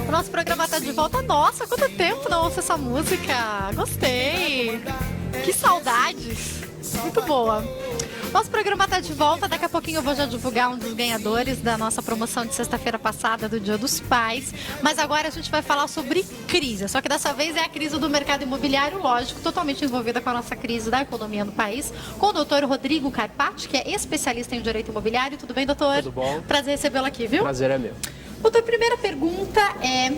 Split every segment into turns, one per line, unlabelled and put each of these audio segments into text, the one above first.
O nosso programa tá de volta. Nossa, quanto tempo não ouço essa música. Gostei. Que saudades. Muito boa. Nosso programa tá de volta. Daqui a pouquinho eu vou já divulgar um dos ganhadores da nossa promoção de sexta-feira passada do Dia dos Pais. Mas agora a gente vai falar sobre crise. Só que dessa vez é a crise do mercado imobiliário, lógico, totalmente envolvida com a nossa crise da economia no país. Com o doutor Rodrigo Carpati, que é especialista em direito imobiliário. Tudo bem, doutor?
Tudo bom.
Prazer recebê-lo aqui, viu?
Prazer é meu.
Doutor, primeira pergunta é...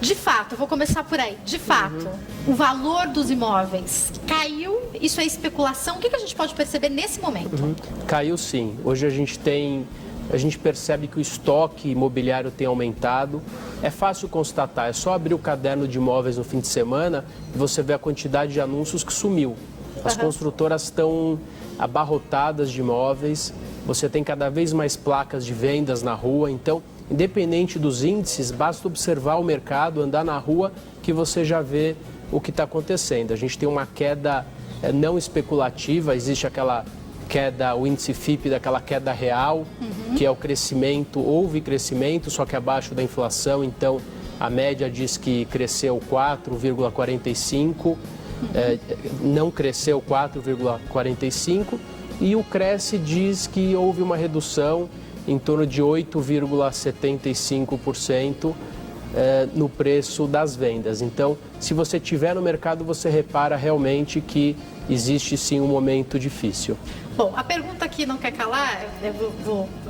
De fato, eu vou começar por aí. De fato, o valor dos imóveis caiu? Isso é especulação? O que a gente pode perceber nesse momento?
Caiu sim. Hoje a gente percebe que o estoque imobiliário tem aumentado. É fácil constatar, é só abrir o caderno de imóveis no fim de semana e você vê a quantidade de anúncios que sumiu. As construtoras estão abarrotadas de imóveis, você tem cada vez mais placas de vendas na rua, então, independente dos índices, basta observar o mercado, andar na rua, que você já vê o que está acontecendo. A gente tem uma queda não especulativa, existe aquela queda, o índice FIPE daquela queda real, que é o crescimento, houve crescimento, só que abaixo da inflação, então a média diz que cresceu 4,45%, não cresceu 4,45%, e o Cresce diz que houve uma redução em torno de 8,75% no preço das vendas. Então, se você estiver no mercado, você repara realmente que existe sim um momento difícil.
Bom, a pergunta que não quer calar,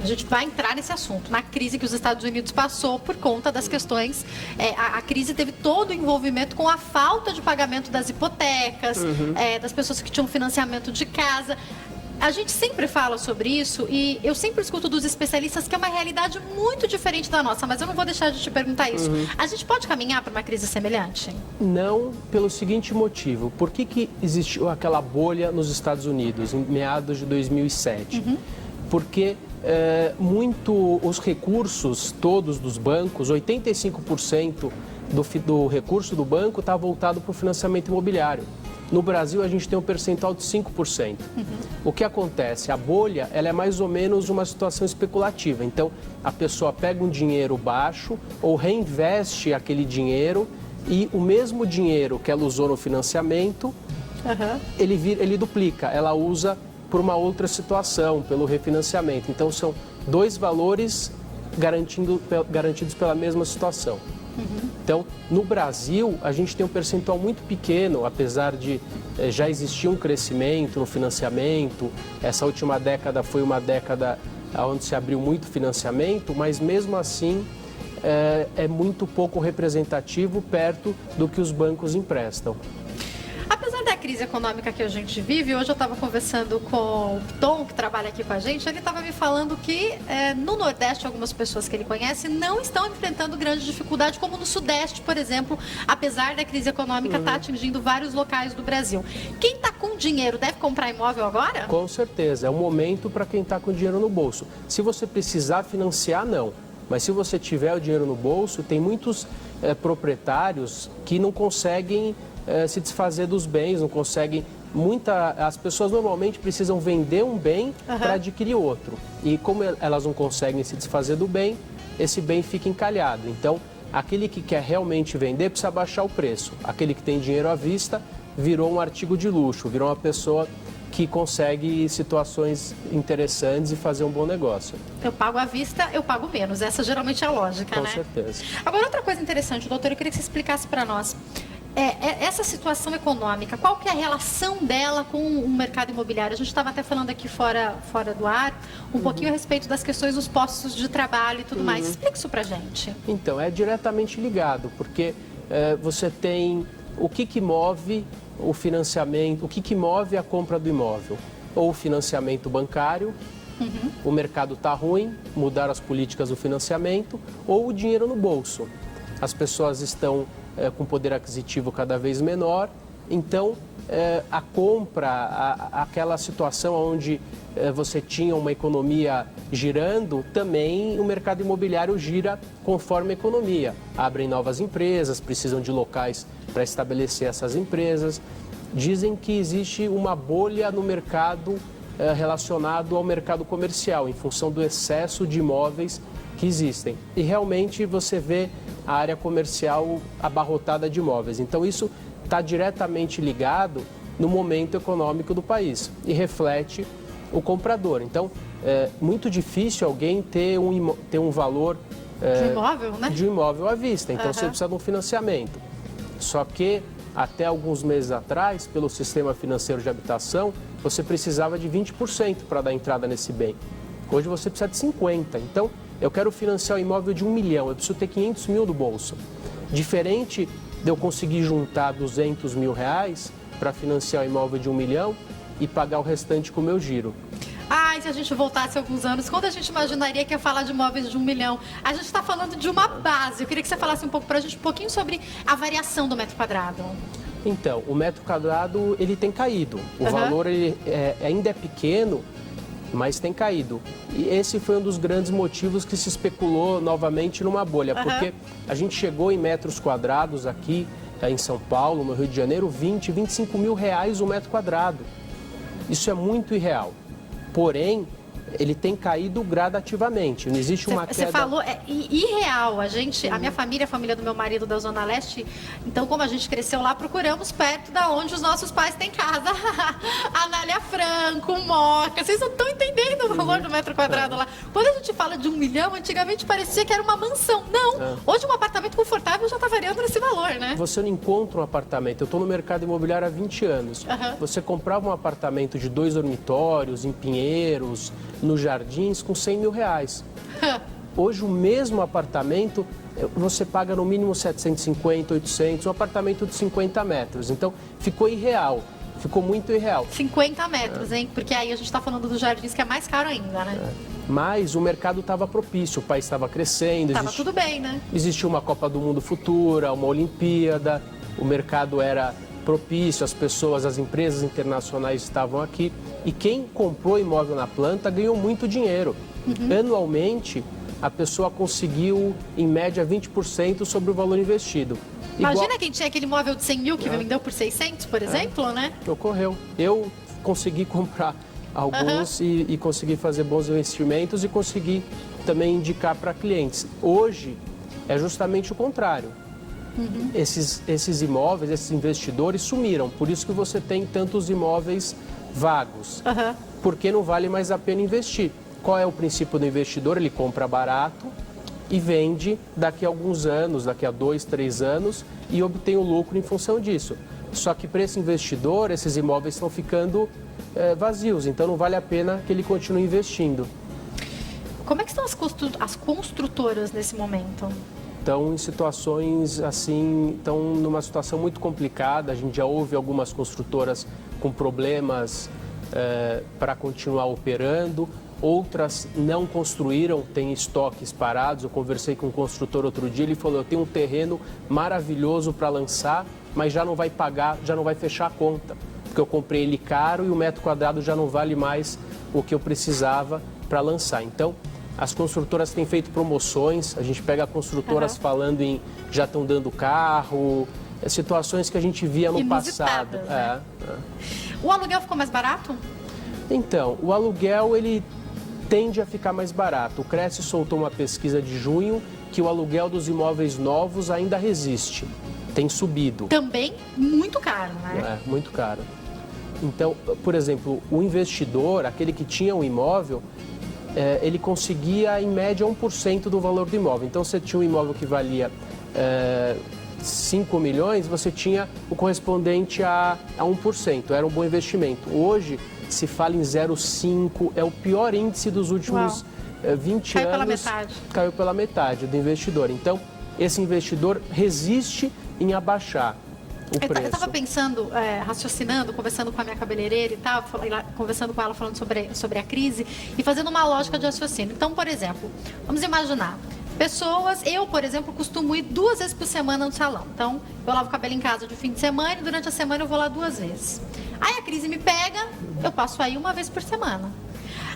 a gente vai entrar nesse assunto, na crise que os Estados Unidos passou por conta das questões, a crise teve todo o envolvimento com a falta de pagamento das hipotecas, das pessoas que tinham financiamento de casa. A gente sempre fala sobre isso e eu sempre escuto dos especialistas que é uma realidade muito diferente da nossa, mas eu não vou deixar de te perguntar isso. A gente pode caminhar para uma crise semelhante?
Não, pelo seguinte motivo. Por que existiu aquela bolha nos Estados Unidos em meados de 2007? Porque os recursos todos dos bancos, 85% do recurso do banco está voltado para o financiamento imobiliário. No Brasil, a gente tem um percentual de 5%. O que acontece? A bolha ela é mais ou menos uma situação especulativa. Então, a pessoa pega um dinheiro baixo ou reinveste aquele dinheiro e o mesmo dinheiro que ela usou no financiamento, ele duplica. Ela usa por uma outra situação, pelo refinanciamento. Então, são dois valores garantidos pela mesma situação. Então, no Brasil, a gente tem um percentual muito pequeno, apesar de já existir um crescimento no financiamento. Essa última década foi uma década onde se abriu muito financiamento, mas mesmo assim é muito pouco representativo perto do que os bancos emprestam.
Apesar da crise econômica que a gente vive, hoje eu estava conversando com o Tom, que trabalha aqui com a gente, ele estava me falando que no Nordeste, algumas pessoas que ele conhece não estão enfrentando grande dificuldade, como no Sudeste, por exemplo, apesar da crise econômica estar atingindo vários locais do Brasil. Quem está com dinheiro deve comprar imóvel agora?
Com certeza, é um momento para quem está com dinheiro no bolso. Se você precisar financiar, não. Mas se você tiver o dinheiro no bolso, tem muitos proprietários que não conseguem se desfazer dos bens, não conseguem. As pessoas normalmente precisam vender um bem para adquirir outro. E como elas não conseguem se desfazer do bem, esse bem fica encalhado. Então, aquele que quer realmente vender precisa baixar o preço. Aquele que tem dinheiro à vista virou um artigo de luxo, virou uma pessoa que consegue situações interessantes e fazer um bom negócio.
Eu pago à vista, eu pago menos. Essa geralmente é a lógica,
né? Com certeza.
Agora, outra coisa interessante, doutor, eu queria que você explicasse para nós. Essa situação econômica, qual que é a relação dela com o mercado imobiliário? A gente estava até falando aqui fora do ar, um pouquinho a respeito das questões dos postos de trabalho e tudo mais. Explica isso para a gente.
Então, é diretamente ligado, porque você tem o que move o financiamento, o que move a compra do imóvel? Ou o financiamento bancário, o mercado está ruim, mudar as políticas do financiamento, ou o dinheiro no bolso. As pessoas estão com poder aquisitivo cada vez menor, então a compra, aquela situação onde você tinha uma economia girando, também o mercado imobiliário gira conforme a economia. Abrem novas empresas, precisam de locais para estabelecer essas empresas. Dizem que existe uma bolha no mercado relacionado ao mercado comercial, em função do excesso de imóveis que existem. E realmente você vê a área comercial abarrotada de imóveis. Então isso está diretamente ligado no momento econômico do país e reflete o comprador. Então é muito difícil alguém ter um valor
de imóvel, né?
De imóvel à vista. Então você precisa de um financiamento. Só que até alguns meses atrás, pelo sistema financeiro de habitação, você precisava de 20% para dar entrada nesse bem. Hoje você precisa de 50%. Então, eu quero financiar o imóvel de 1 milhão, eu preciso ter 500 mil do bolso. Diferente de eu conseguir juntar 200 mil reais para financiar o imóvel de 1 milhão e pagar o restante com o meu giro.
Ai, se a gente voltasse alguns anos, quando a gente imaginaria que ia falar de imóveis de 1 milhão? A gente está falando de uma base. Eu queria que você falasse um pouco para a gente, um pouquinho sobre a variação do metro quadrado.
Então, o metro quadrado, ele tem caído. O valor ainda é pequeno, mas tem caído. E esse foi um dos grandes motivos que se especulou novamente numa bolha, porque a gente chegou em metros quadrados aqui em São Paulo, no Rio de Janeiro, 20, 25 mil reais o metro quadrado. Isso é muito irreal. Porém, ele tem caído gradativamente, não existe uma queda...
Você falou, é irreal. A minha família, a família do meu marido da Zona Leste, então como a gente cresceu lá, procuramos perto da onde os nossos pais têm casa. Anália Franco, Moca, vocês não estão entendendo o valor do metro quadrado lá. Quando a gente fala de 1 milhão, antigamente parecia que era uma mansão. Não, hoje um apartamento confortável já está variando nesse valor, né?
Você não encontra um apartamento, eu estou no mercado imobiliário há 20 anos. Você comprava um apartamento de 2 dormitórios, em Pinheiros, nos Jardins, com 100 mil reais. Hoje, o mesmo apartamento, você paga no mínimo 750, 800, um apartamento de 50 metros. Então, ficou irreal, ficou muito irreal.
50 metros, hein? Porque aí a gente está falando dos Jardins, que é mais caro ainda, né?
Mas o mercado estava propício, o país estava crescendo.
Estava tudo bem, né?
Existia uma Copa do Mundo futura, uma Olimpíada, o mercado era propício, as pessoas, as empresas internacionais estavam aqui. E quem comprou imóvel na planta ganhou muito dinheiro. Anualmente, a pessoa conseguiu, em média, 20% sobre o valor investido.
Imagina quem tinha aquele imóvel de 100 mil que vendeu por 600, por exemplo, né?
Ocorreu. Eu consegui comprar alguns e consegui fazer bons investimentos e consegui também indicar para clientes. Hoje, é justamente o contrário. Esses imóveis, esses investidores sumiram. Por isso que você tem tantos imóveis vagos, porque não vale mais a pena investir. Qual é o princípio do investidor? Ele compra barato e vende daqui a alguns anos, daqui a 2, 3 anos, e obtém o lucro em função disso. Só que para esse investidor, esses imóveis estão ficando vazios, então não vale a pena que ele continue investindo.
Como é que estão as construtoras nesse momento?
Estão em situações assim, estão numa situação muito complicada. A gente já ouve algumas construtoras com problemas para continuar operando. Outras não construíram, têm estoques parados. Eu conversei com um construtor outro dia, ele falou, eu tenho um terreno maravilhoso para lançar, mas já não vai pagar, já não vai fechar a conta. Porque eu comprei ele caro e o metro quadrado já não vale mais o que eu precisava para lançar. Então, as construtoras têm feito promoções, a gente pega construtoras falando em já estão dando carro, situações que a gente via no passado.
Né? O aluguel ficou mais barato?
Então, o aluguel ele tende a ficar mais barato. O Cresce soltou uma pesquisa de junho que o aluguel dos imóveis novos ainda resiste, tem subido.
Também muito caro, né?
Muito caro. Então, por exemplo, o investidor, aquele que tinha um imóvel, ele conseguia, em média, 1% do valor do imóvel. Então, você tinha um imóvel que valia 5 milhões, você tinha o correspondente a 1%. Era um bom investimento. Hoje, se fala em 0,5%, é o pior índice dos últimos 20 anos.
Caiu pela metade.
Caiu pela metade do investidor. Então, esse investidor resiste em abaixar o preço.
Eu estava pensando, raciocinando, conversando com a minha cabeleireira e tal, conversando com ela, falando sobre a crise e fazendo uma lógica de raciocínio. Então, por exemplo, vamos imaginar, eu, por exemplo, costumo ir 2 vezes por semana no salão. Então, eu lavo o cabelo em casa de fim de semana e durante a semana eu vou lá 2 vezes. Aí a crise me pega, eu passo aí 1 vez por semana.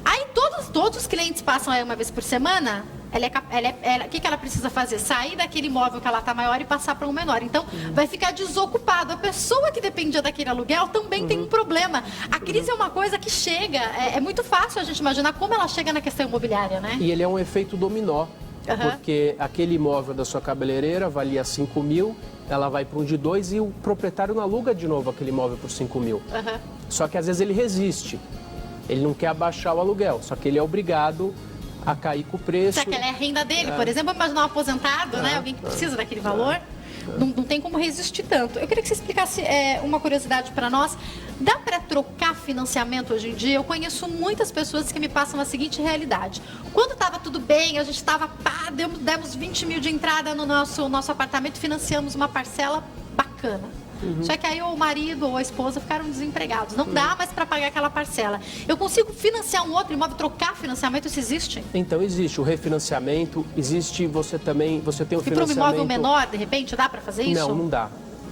Aí todos os clientes passam aí 1 vez por semana, o que ela precisa fazer? Sair daquele imóvel que ela está maior e passar para um menor. Então, vai ficar desocupado. A pessoa que dependia daquele aluguel também tem um problema. A crise é uma coisa que chega. É muito fácil a gente imaginar como ela chega na questão imobiliária, né?
E ele é um efeito dominó. Porque aquele imóvel da sua cabeleireira valia 5 mil, ela vai para um de 2 e o proprietário não aluga de novo aquele imóvel por 5 mil. Só que às vezes ele resiste. Ele não quer abaixar o aluguel, só que ele é obrigado a cair com o preço.
Se aquela é a renda dele, por exemplo, vamos imaginar um aposentado, né? Alguém que precisa daquele valor. Não tem como resistir tanto. Eu queria que você explicasse uma curiosidade para nós. Dá para trocar financiamento hoje em dia? Eu conheço muitas pessoas que me passam a seguinte realidade. Quando estava tudo bem, a gente estava, demos 20 mil de entrada no nosso apartamento, financiamos uma parcela bacana. Só que aí o marido ou a esposa ficaram desempregados. Não dá mais para pagar aquela parcela. Eu consigo financiar um outro imóvel, trocar financiamento? Isso existe?
Então existe o refinanciamento, existe você tem o financiamento...
E para um imóvel menor, de repente, dá para fazer isso?
Não dá.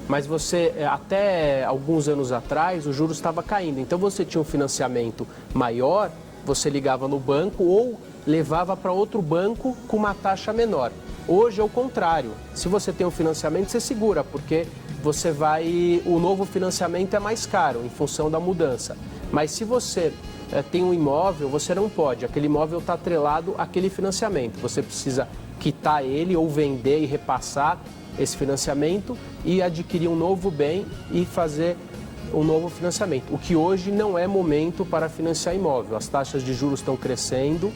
Mas você, até alguns anos atrás, o juros estava caindo. Então você tinha um financiamento maior, você ligava no banco ou levava para outro banco com uma taxa menor. Hoje é o contrário. Se você tem um financiamento, você segura, porque o novo financiamento é mais caro em função da mudança. Mas se você tem um imóvel, você não pode. Aquele imóvel está atrelado àquele financiamento. Você precisa quitar ele ou vender e repassar esse financiamento e adquirir um novo bem e fazer um novo financiamento. O que hoje não é momento para financiar imóvel. As taxas de juros estão crescendo,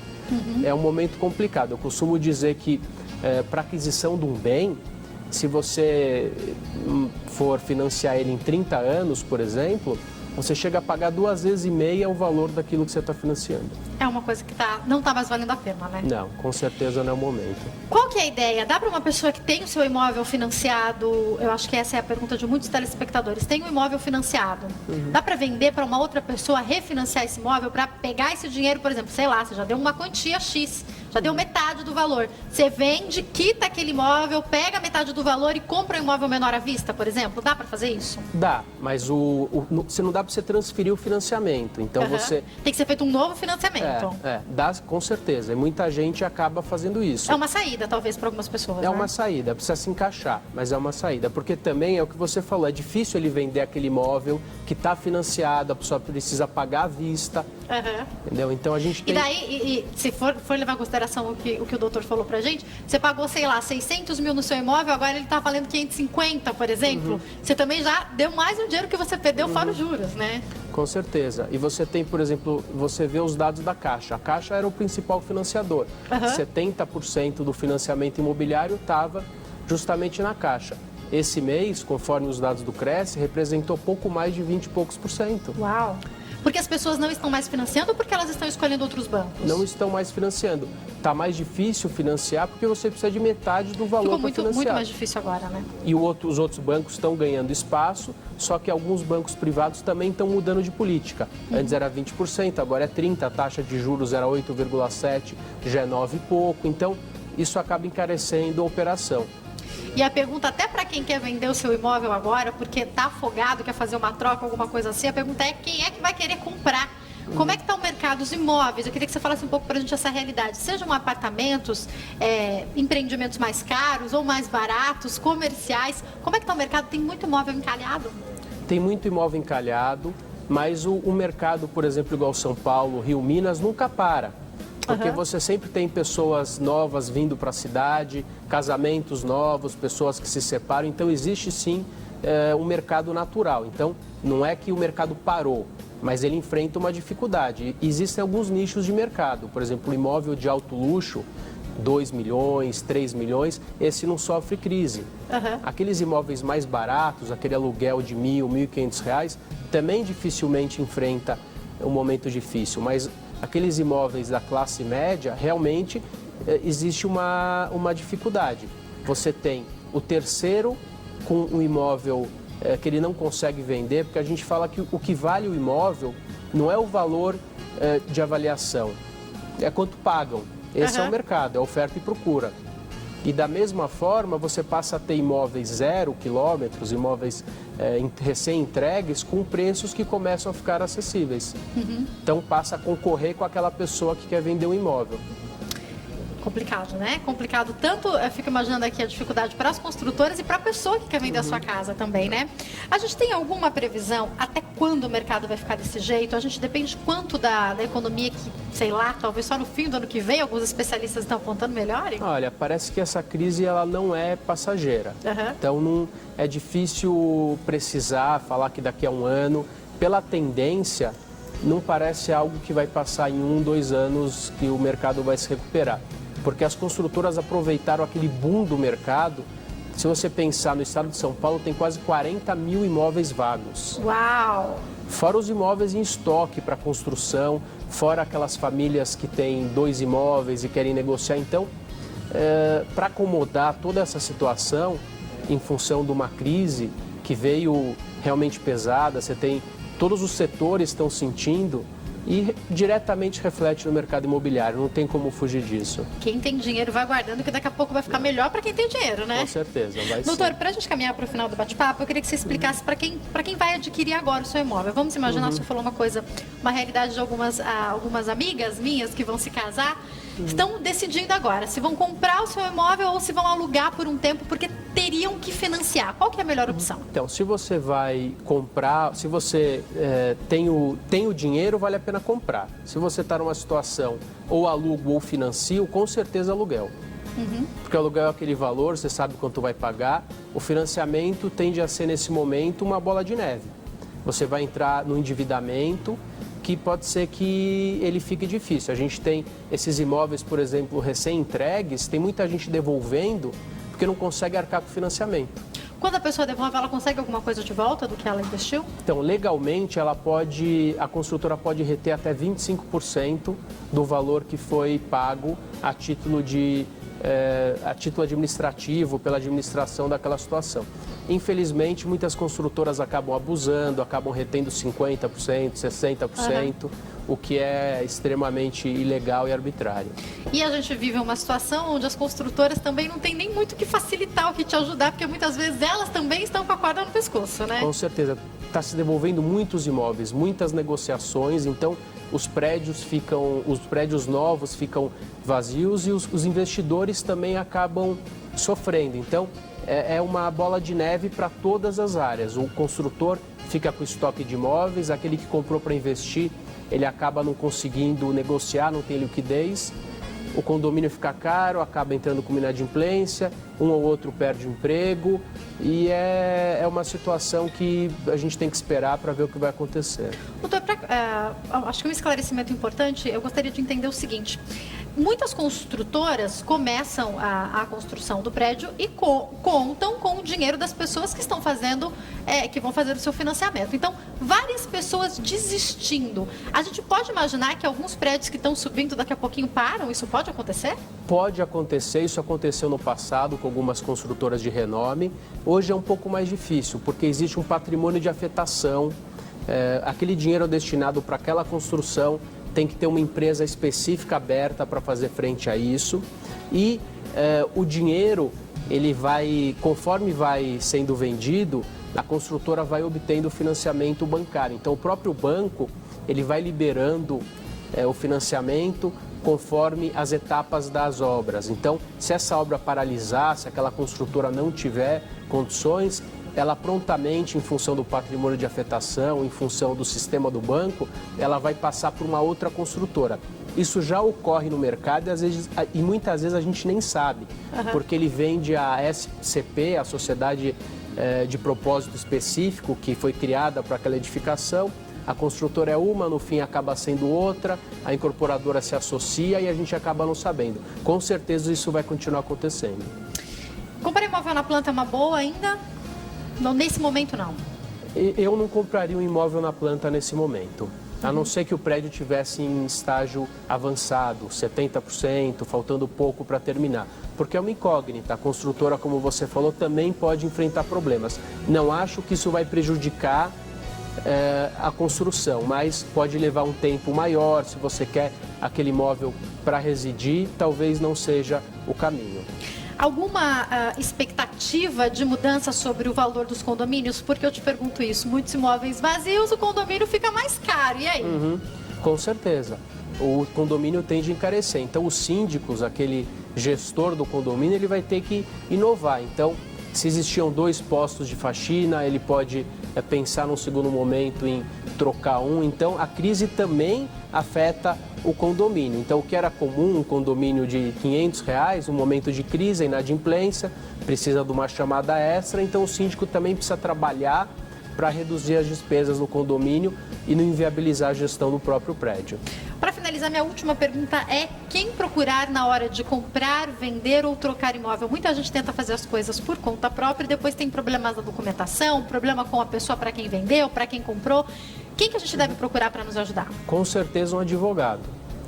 é um momento complicado. Eu costumo dizer que para aquisição de um bem, se você for financiar ele em 30 anos, por exemplo, você chega a pagar 2,5 vezes o valor daquilo que você está financiando.
É uma coisa que não está mais valendo a pena, né?
Não, com certeza não é o momento.
Qual que é a ideia? Dá para uma pessoa que tem o seu imóvel financiado, eu acho que essa é a pergunta de muitos telespectadores, tem um imóvel financiado, dá para vender para uma outra pessoa, refinanciar esse imóvel para pegar esse dinheiro, por exemplo, sei lá, você já deu uma quantia X, já deu metade do valor. Você vende, quita aquele imóvel, pega metade do valor e compra um imóvel menor à vista, por exemplo? Dá para fazer isso?
Dá, mas você não dá para você transferir o financiamento. Então você...
Tem que ser feito um novo financiamento.
Dá com certeza. E muita gente acaba fazendo isso.
É uma saída, talvez, para algumas pessoas.
É uma saída, precisa se encaixar, mas é uma saída. Porque também é o que você falou, é difícil ele vender aquele imóvel que está financiado, a pessoa precisa pagar à vista. Entendeu? Então a gente tem...
E daí, se for levar em consideração o que o doutor falou pra gente, você pagou, sei lá, 600 mil no seu imóvel, agora ele está valendo 550, por exemplo. Você também já deu mais um dinheiro que você perdeu fora os juros, né?
Com certeza. E você tem, por exemplo, você vê os dados da Caixa. A Caixa era o principal financiador. 70% do financiamento imobiliário estava justamente na Caixa. Esse mês, conforme os dados do Cresce, representou pouco mais de 20 e poucos por cento.
Uau! Porque as pessoas não estão mais financiando ou porque elas estão escolhendo outros bancos?
Não estão mais financiando. Está mais difícil financiar porque você precisa de metade do valor para financiar.
Muito mais difícil agora, né?
E os outros bancos estão ganhando espaço, só que alguns bancos privados também estão mudando de política. Antes era 20%, agora é 30%, a taxa de juros era 8,7%, já é 9 e pouco. Então, isso acaba encarecendo a operação.
E a pergunta, até para quem quer vender o seu imóvel agora, porque está afogado, quer fazer uma troca, alguma coisa assim, a pergunta é quem é que vai querer comprar? Como é que está o mercado dos imóveis? Eu queria que você falasse um pouco para a gente essa realidade. Sejam apartamentos, empreendimentos mais caros ou mais baratos, comerciais. Como é que está o mercado? Tem muito imóvel encalhado?
Tem muito imóvel encalhado, mas o mercado, por exemplo, igual São Paulo, Rio, Minas, nunca para. Porque você sempre tem pessoas novas vindo para a cidade, casamentos novos, pessoas que se separam. Então, existe sim um mercado natural. Então, não é que o mercado parou, mas ele enfrenta uma dificuldade. Existem alguns nichos de mercado. Por exemplo, o imóvel de alto luxo, 2 milhões, 3 milhões, esse não sofre crise. Aqueles imóveis mais baratos, aquele aluguel de R$1.000, R$1.500, também dificilmente enfrenta um momento difícil. Mas aqueles imóveis da classe média, realmente existe uma dificuldade. Você tem o terceiro com um imóvel que ele não consegue vender, porque a gente fala que o que vale o imóvel não é o valor de avaliação, é quanto pagam. Esse é o mercado, é oferta e procura. E da mesma forma, você passa a ter imóveis 0 quilômetros, imóveis recém-entregues, com preços que começam a ficar acessíveis. Então, passa a concorrer com aquela pessoa que quer vender um imóvel.
Complicado, né? Complicado tanto, eu fico imaginando aqui a dificuldade para as construtoras e para a pessoa que quer vender a sua casa também, né? A gente tem alguma previsão até quando o mercado vai ficar desse jeito? A gente depende quanto da economia que, sei lá, talvez só no fim do ano que vem alguns especialistas estão apontando melhorem?
Olha, parece que essa crise ela não é passageira. Então não é difícil precisar falar que daqui a um ano, pela tendência, não parece algo que vai passar em 1, 2 anos que o mercado vai se recuperar. Porque as construtoras aproveitaram aquele boom do mercado. Se você pensar no estado de São Paulo, tem quase 40 mil imóveis vagos.
Uau!
Fora os imóveis em estoque para construção, fora aquelas famílias que têm 2 imóveis e querem negociar. Então, para acomodar toda essa situação, em função de uma crise que veio realmente pesada, você tem todos os setores estão sentindo e diretamente reflete no mercado imobiliário, não tem como fugir disso.
Quem tem dinheiro vai guardando, que daqui a pouco vai ficar melhor para quem tem dinheiro, né?
Com certeza, vai ser.
Doutor, para a gente caminhar para o final do bate-papo, eu queria que você explicasse para quem vai adquirir agora o seu imóvel. Vamos imaginar, você falou uma realidade de algumas amigas minhas que vão se casar, estão decidindo agora se vão comprar o seu imóvel ou se vão alugar por um tempo, porque teriam que financiar. Qual que é a melhor opção?
Então, se você vai comprar, se você tem o dinheiro, vale a pena comprar. Se você está numa situação ou alugo ou financio, com certeza aluguel. Porque o aluguel é aquele valor, você sabe quanto vai pagar. O financiamento tende a ser, nesse momento, uma bola de neve. Você vai entrar no endividamento, que pode ser que ele fique difícil. A gente tem esses imóveis, por exemplo, recém-entregues, tem muita gente devolvendo porque não consegue arcar com o financiamento.
Quando a pessoa devolve, ela consegue alguma coisa de volta do que ela investiu?
Então, legalmente, a construtora pode reter até 25% do valor que foi pago a título administrativo, pela administração daquela situação. Infelizmente, muitas construtoras acabam abusando, acabam retendo 50%, 60%, o que é extremamente ilegal e arbitrário.
E a gente vive uma situação onde as construtoras também não têm nem muito o que facilitar, o que te ajudar, porque muitas vezes elas também estão com a corda no pescoço, né?
Com certeza. Está se devolvendo muitos imóveis, muitas negociações, então os prédios novos ficam vazios e os investidores também acabam sofrendo. Então, é uma bola de neve para todas as áreas. O construtor fica com estoque de imóveis, aquele que comprou para investir, ele acaba não conseguindo negociar, não tem liquidez. O condomínio fica caro, acaba entrando com inadimplência, um ou outro perde o emprego e é uma situação que a gente tem que esperar para ver o que vai acontecer.
Doutor, acho que um esclarecimento importante, eu gostaria de entender o seguinte. Muitas construtoras começam a construção do prédio e contam com o dinheiro das pessoas que estão fazendo, que vão fazer o seu financiamento. Então, várias pessoas desistindo. A gente pode imaginar que alguns prédios que estão subindo daqui a pouquinho param? Isso pode acontecer?
Pode acontecer, isso aconteceu no passado com algumas construtoras de renome. Hoje é um pouco mais difícil, porque existe um patrimônio de afetação. Aquele dinheiro destinado para aquela construção tem que ter uma empresa específica aberta para fazer frente a isso. E o dinheiro, ele vai, conforme vai sendo vendido, a construtora vai obtendo financiamento bancário. Então, o próprio banco, ele vai liberando o financiamento conforme as etapas das obras. Então, se essa obra paralisar, se aquela construtora não tiver condições, ela prontamente, em função do patrimônio de afetação, em função do sistema do banco, ela vai passar por uma outra construtora. Isso já ocorre no mercado e muitas vezes a gente nem sabe, porque ele vende a SCP, a Sociedade de Propósito Específico, que foi criada para aquela edificação. A construtora é uma, no fim acaba sendo outra, a incorporadora se associa e a gente acaba não sabendo. Com certeza isso vai continuar acontecendo.
Comprar imóvel na planta é uma boa ainda? Não, nesse momento não.
Eu não compraria um imóvel na planta nesse momento. A não ser que o prédio estivesse em estágio avançado, 70%, faltando pouco para terminar. Porque é uma incógnita. A construtora, como você falou, também pode enfrentar problemas. Não acho que isso vai prejudicar a construção, mas pode levar um tempo maior. Se você quer aquele imóvel para residir, talvez não seja o caminho.
Alguma expectativa de mudança sobre o valor dos condomínios? Porque eu te pergunto isso, muitos imóveis vazios, o condomínio fica mais caro, e aí?
Com certeza. o condomínio tende a encarecer. Então, os síndicos, aquele gestor do condomínio, ele vai ter que inovar. Então, se existiam 2 postos de faxina, ele pode pensar num segundo momento em trocar um. Então, a crise também afeta o condomínio. Então, o que era comum, um condomínio de R$500, um momento de crise, inadimplência, precisa de uma chamada extra. Então, o síndico também precisa trabalhar para reduzir as despesas no condomínio e não inviabilizar a gestão do próprio prédio.
Para finalizar, minha última pergunta é quem procurar na hora de comprar, vender ou trocar imóvel? Muita gente tenta fazer as coisas por conta própria e depois tem problemas na documentação, problema com a pessoa para quem vendeu, para quem comprou. Quem que a gente deve procurar para nos ajudar?
Com certeza um advogado.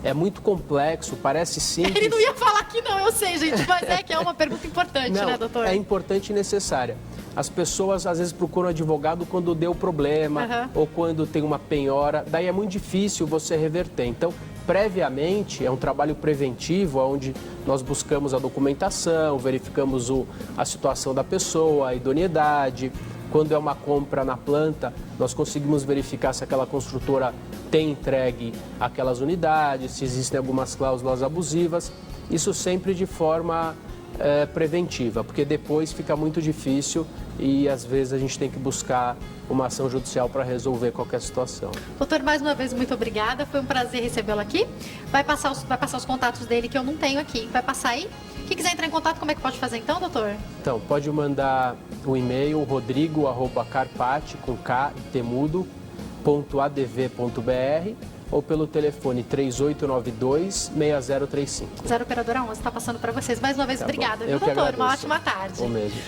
É muito complexo, parece simples.
Ele não ia falar que não, eu sei, gente, mas é que é uma pergunta importante,
não,
né, doutor?
É importante e necessária. As pessoas às vezes procuram advogado quando deu problema ou quando tem uma penhora. Daí é muito difícil você reverter. Então, previamente, é um trabalho preventivo, onde nós buscamos a documentação, verificamos a situação da pessoa, a idoneidade. Quando é uma compra na planta, nós conseguimos verificar se aquela construtora tem entregue aquelas unidades, se existem algumas cláusulas abusivas. Isso sempre de forma preventiva, porque depois fica muito difícil e às vezes a gente tem que buscar uma ação judicial para resolver qualquer situação.
Doutor, mais uma vez, muito obrigada. Foi um prazer recebê-lo aqui. Vai passar os contatos dele que eu não tenho aqui. Vai passar aí? Quem quiser entrar em contato, como é que pode fazer então, doutor?
Então, pode mandar o e-mail rodrigo@carpati, com K, temudo.adv.br ou pelo telefone 3892-6035.
0 operadora 11 está passando para vocês. Mais uma vez, obrigada, viu,
Eu que
doutor?
agradeço.
Uma ótima tarde.
O mesmo.